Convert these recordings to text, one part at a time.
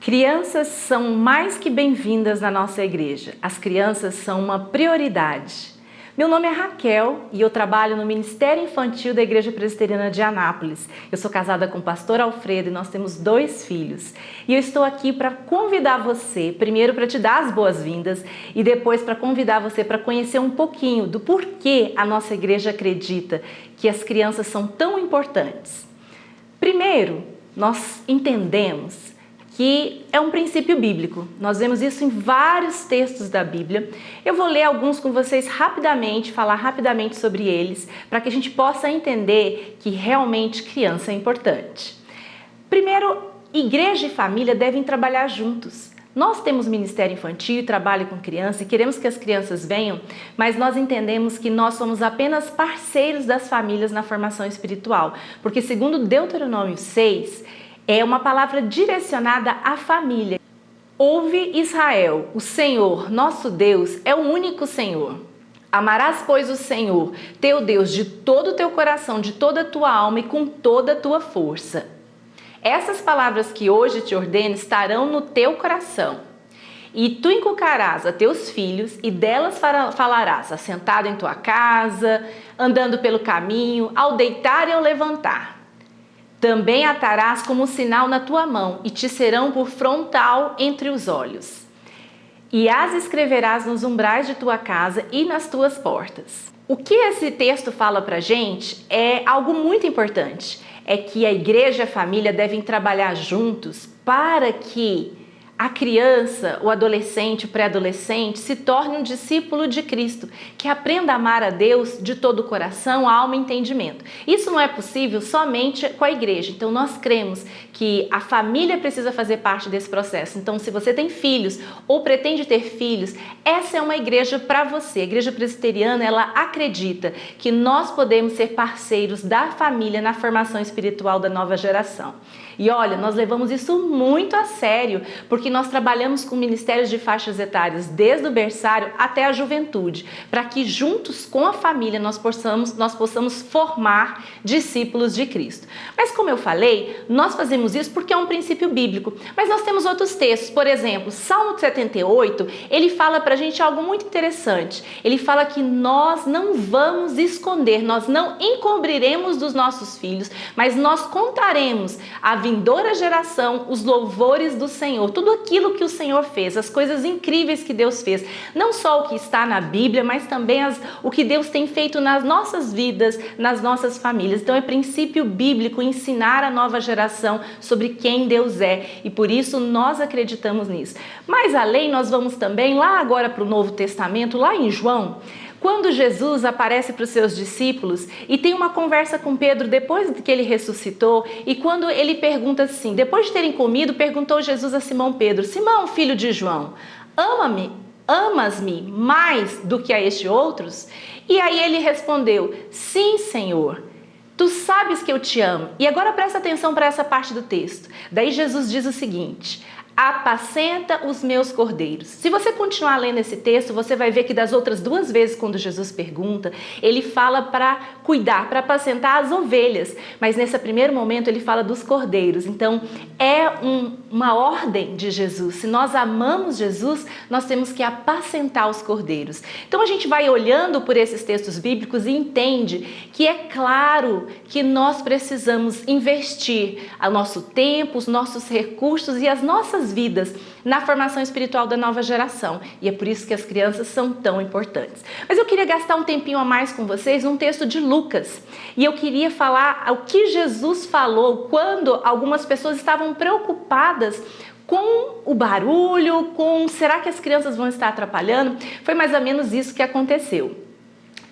Crianças são mais que bem-vindas na nossa igreja. As crianças são uma prioridade. Meu nome é Raquel e eu trabalho no Ministério Infantil da Igreja Presbiteriana de Anápolis. Eu sou casada com o pastor Alfredo e nós temos 2 filhos. E eu estou aqui para convidar você, primeiro para te dar as boas-vindas e depois para convidar você para conhecer um pouquinho do porquê a nossa igreja acredita que as crianças são tão importantes. Primeiro, nós entendemos que é um princípio bíblico. Nós vemos isso em vários textos da Bíblia. Eu vou ler alguns com vocês rapidamente, falar rapidamente sobre eles, para que a gente possa entender que realmente criança é importante. Primeiro, igreja e família devem trabalhar juntos. Nós temos ministério infantil e trabalho com criança e queremos que as crianças venham, mas nós entendemos que nós somos apenas parceiros das famílias na formação espiritual, porque segundo Deuteronômio 6, é uma palavra direcionada à família. Ouve Israel, o Senhor, nosso Deus, é o único Senhor. Amarás, pois, o Senhor, teu Deus, de todo o teu coração, de toda a tua alma e com toda a tua força. Essas palavras que hoje te ordeno estarão no teu coração. E tu inculcarás a teus filhos e delas falarás, assentado em tua casa, andando pelo caminho, ao deitar e ao levantar. Também atarás como sinal na tua mão e te serão por frontal entre os olhos. E as escreverás nos umbrais de tua casa e nas tuas portas. O que esse texto fala pra gente é algo muito importante. É que a igreja e a família devem trabalhar juntos para que a criança, o adolescente, o pré-adolescente se torne um discípulo de Cristo, que aprenda a amar a Deus de todo o coração, alma e entendimento. Isso não é possível somente com a igreja. Então nós cremos que a família precisa fazer parte desse processo. Então se você tem filhos ou pretende ter filhos, essa é uma igreja para você. A igreja presbiteriana, ela acredita que nós podemos ser parceiros da família na formação espiritual da nova geração. E olha, nós levamos isso muito a sério, porque nós trabalhamos com ministérios de faixas etárias desde o berçário até a juventude, para que juntos com a família nós possamos formar discípulos de Cristo. Mas como eu falei, nós fazemos isso porque é um princípio bíblico. Mas nós temos outros textos, por exemplo, Salmo 78, ele fala pra gente algo muito interessante. Ele fala que nós não vamos esconder, nós não encobriremos dos nossos filhos, mas nós contaremos a vindoura geração os louvores do Senhor, tudo aquilo que o Senhor fez, as coisas incríveis que Deus fez, não só o que está na Bíblia, mas também o que Deus tem feito nas nossas vidas, nas nossas famílias. Então é princípio bíblico ensinar a nova geração sobre quem Deus é e por isso nós acreditamos nisso. Mas além, nós vamos também lá agora para o Novo Testamento, lá em João, quando Jesus aparece para os seus discípulos e tem uma conversa com Pedro depois que ele ressuscitou, e quando ele pergunta assim, depois de terem comido, perguntou Jesus a Simão Pedro: Simão, filho de João, amas-me mais do que a estes outros? E aí ele respondeu: sim, Senhor, tu sabes que eu te amo. E agora presta atenção para essa parte do texto. Daí Jesus diz o seguinte: apacenta os meus cordeiros. Se você continuar lendo esse texto, você vai ver que das outras 2 vezes quando Jesus pergunta, ele fala para cuidar, para apacentar as ovelhas. Mas nesse primeiro momento ele fala dos cordeiros. Então é uma ordem de Jesus. Se nós amamos Jesus, nós temos que apacentar os cordeiros. Então a gente vai olhando por esses textos bíblicos e entende que é claro que nós precisamos investir o nosso tempo, os nossos recursos e as nossas vidas na formação espiritual da nova geração. E é por isso que as crianças são tão importantes. Mas eu queria gastar um tempinho a mais com vocês num texto de Lucas. E eu queria falar o que Jesus falou quando algumas pessoas estavam preocupadas com o barulho, com será que as crianças vão estar atrapalhando? Foi mais ou menos isso que aconteceu.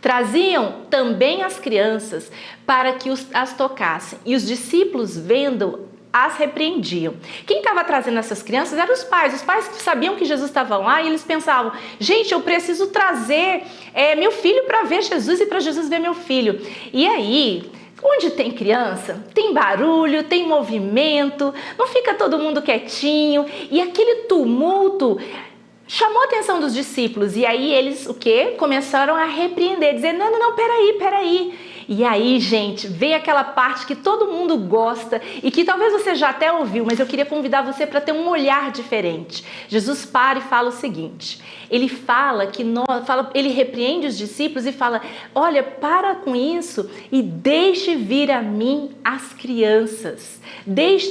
Traziam também as crianças para que as tocassem. E os discípulos, vendo, as repreendiam. Quem estava trazendo essas crianças eram os pais que sabiam que Jesus estava lá e eles pensavam: gente, eu preciso trazer meu filho para ver Jesus e para Jesus ver meu filho. E aí, onde tem criança, tem barulho, tem movimento, não fica todo mundo quietinho e aquele tumulto chamou a atenção dos discípulos. E aí eles, o quê? Começaram a repreender, dizer: não, peraí. E aí, gente, vem aquela parte que todo mundo gosta e que talvez você já até ouviu, mas eu queria convidar você para ter um olhar diferente. Jesus para e fala o seguinte: ele fala que ele repreende os discípulos e fala: olha, para com isso e deixe vir a mim as crianças.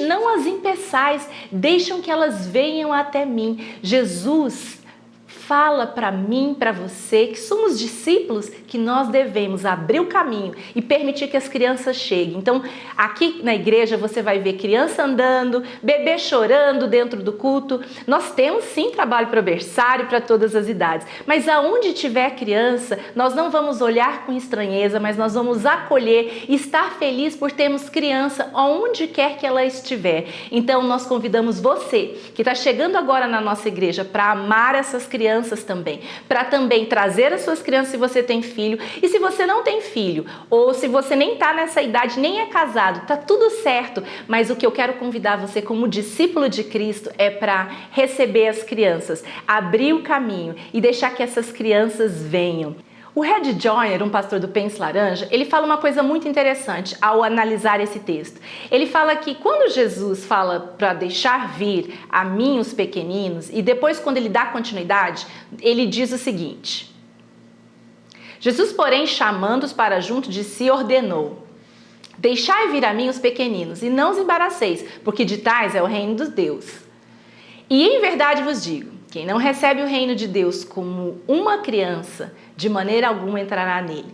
Não as impeçais, deixam que elas venham até mim. Jesus fala para mim, para você, que somos discípulos, que nós devemos abrir o caminho e permitir que as crianças cheguem. Então, aqui na igreja você vai ver criança andando, bebê chorando dentro do culto. Nós temos sim trabalho para berçário, para todas as idades, mas aonde tiver criança, nós não vamos olhar com estranheza, mas nós vamos acolher e estar feliz por termos criança onde quer que ela estiver. Então, nós convidamos você, que está chegando agora na nossa igreja, para amar essas crianças também, para também trazer as suas crianças se você tem filho, e se você não tem filho, ou se você nem está nessa idade, nem é casado, tá tudo certo, mas o que eu quero convidar você como discípulo de Cristo é para receber as crianças, abrir o caminho e deixar que essas crianças venham. O Red Joyner, um pastor do Pense Laranja, ele fala uma coisa muito interessante ao analisar esse texto. Ele fala que quando Jesus fala para deixar vir a mim os pequeninos, e depois quando ele dá continuidade, ele diz o seguinte: Jesus, porém, chamando-os para junto de si, ordenou: deixai vir a mim os pequeninos, e não os embaraceis, porque de tais é o reino dos Deus. E em verdade vos digo, quem não recebe o reino de Deus como uma criança, de maneira alguma entrará nele.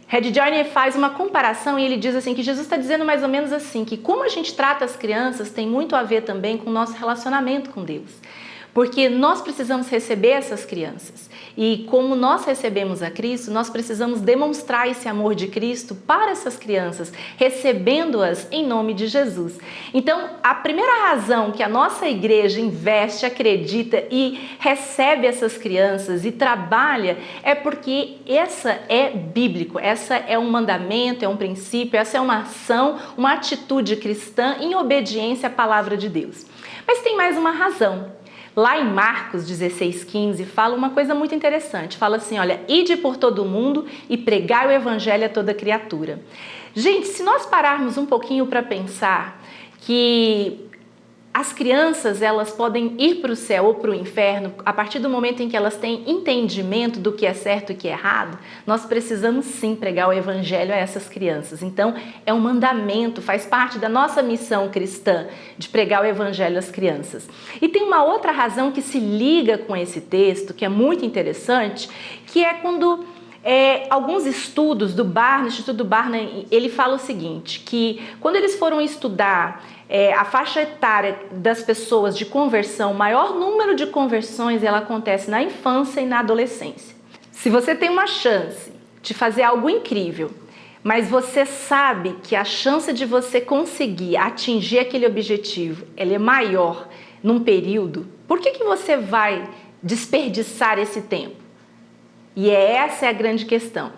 Red Joyner faz uma comparação e ele diz assim que Jesus está dizendo mais ou menos assim, que como a gente trata as crianças tem muito a ver também com o nosso relacionamento com Deus. Porque nós precisamos receber essas crianças. E como nós recebemos a Cristo, nós precisamos demonstrar esse amor de Cristo para essas crianças, recebendo-as em nome de Jesus. Então, a primeira razão que a nossa igreja investe, acredita e recebe essas crianças e trabalha é porque essa é bíblico, essa é um mandamento, é um princípio, essa é uma ação, uma atitude cristã em obediência à palavra de Deus. Mas tem mais uma razão. Lá em Marcos 16,15 fala uma coisa muito interessante, fala assim, olha, ide por todo o mundo e pregai o evangelho a toda criatura. Gente, se nós pararmos um pouquinho para pensar que as crianças, elas podem ir para o céu ou para o inferno a partir do momento em que elas têm entendimento do que é certo e o que é errado, nós precisamos sim pregar o evangelho a essas crianças. Então, é um mandamento, faz parte da nossa missão cristã de pregar o evangelho às crianças. E tem uma outra razão que se liga com esse texto, que é muito interessante, que é quando alguns estudos do Barna, Instituto Barna, ele fala o seguinte, que quando eles foram estudar a faixa etária das pessoas de conversão, o maior número de conversões ela acontece na infância e na adolescência. Se você tem uma chance de fazer algo incrível, mas você sabe que a chance de você conseguir atingir aquele objetivo ela é maior num período, por que você vai desperdiçar esse tempo? E essa é a grande questão.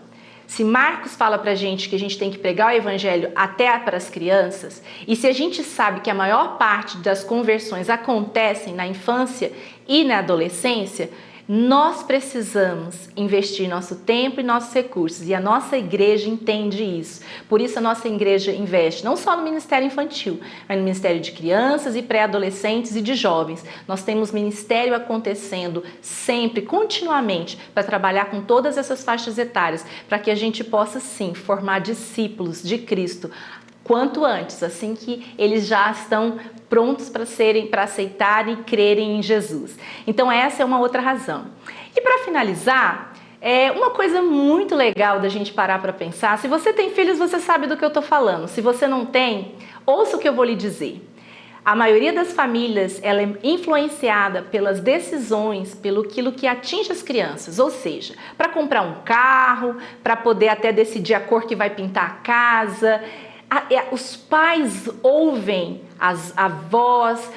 Se Marcos fala pra gente que a gente tem que pregar o evangelho até para as crianças, e se a gente sabe que a maior parte das conversões acontecem na infância e na adolescência, nós precisamos investir nosso tempo e nossos recursos, e a nossa igreja entende isso. Por isso a nossa igreja investe não só no ministério infantil, mas no ministério de crianças e pré-adolescentes e de jovens. Nós temos ministério acontecendo sempre, continuamente, para trabalhar com todas essas faixas etárias, para que a gente possa sim formar discípulos de Cristo quanto antes, assim que eles já estão prontos para aceitarem e crerem em Jesus. Então essa é uma outra razão. E para finalizar, uma coisa muito legal da gente parar para pensar, se você tem filhos, você sabe do que eu estou falando. Se você não tem, ouça o que eu vou lhe dizer. A maioria das famílias ela é influenciada pelas decisões, pelo aquilo que atinge as crianças, ou seja, para comprar um carro, para poder até decidir a cor que vai pintar a casa. Os pais ouvem as avós,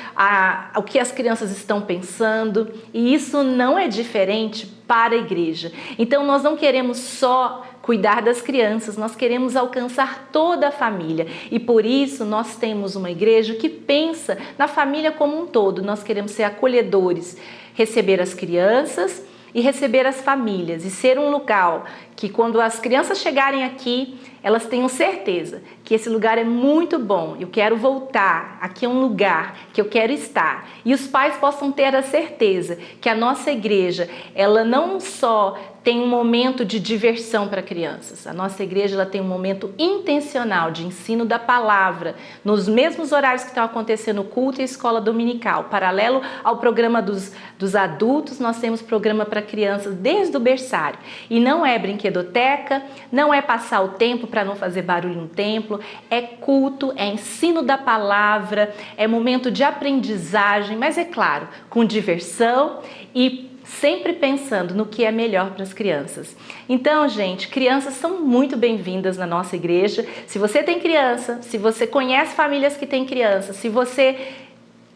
o que as crianças estão pensando, e isso não é diferente para a igreja. Então nós não queremos só cuidar das crianças, nós queremos alcançar toda a família, e por isso nós temos uma igreja que pensa na família como um todo. Nós queremos ser acolhedores, receber as crianças e receber as famílias, e ser um lugar que quando as crianças chegarem aqui, elas tenham certeza que esse lugar é muito bom, eu quero voltar, aqui é um lugar que eu quero estar. E os pais possam ter a certeza que a nossa igreja, ela não só tem um momento de diversão para crianças. A nossa igreja ela tem um momento intencional de ensino da palavra, nos mesmos horários que estão acontecendo o culto e a escola dominical. Paralelo ao programa dos adultos, nós temos programa para crianças desde o berçário. E não é brinquedoteca, não é passar o tempo para não fazer barulho no templo, é culto, é ensino da palavra, é momento de aprendizagem, mas é claro, com diversão e sempre pensando no que é melhor para as crianças. Então, gente, crianças são muito bem-vindas na nossa igreja. Se você tem criança, se você conhece famílias que têm criança, se você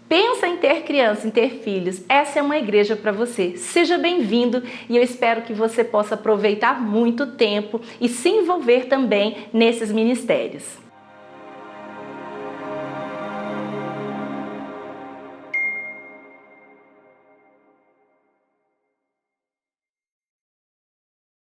pensa em ter criança, em ter filhos, essa é uma igreja para você. Seja bem-vindo e eu espero que você possa aproveitar muito tempo e se envolver também nesses ministérios.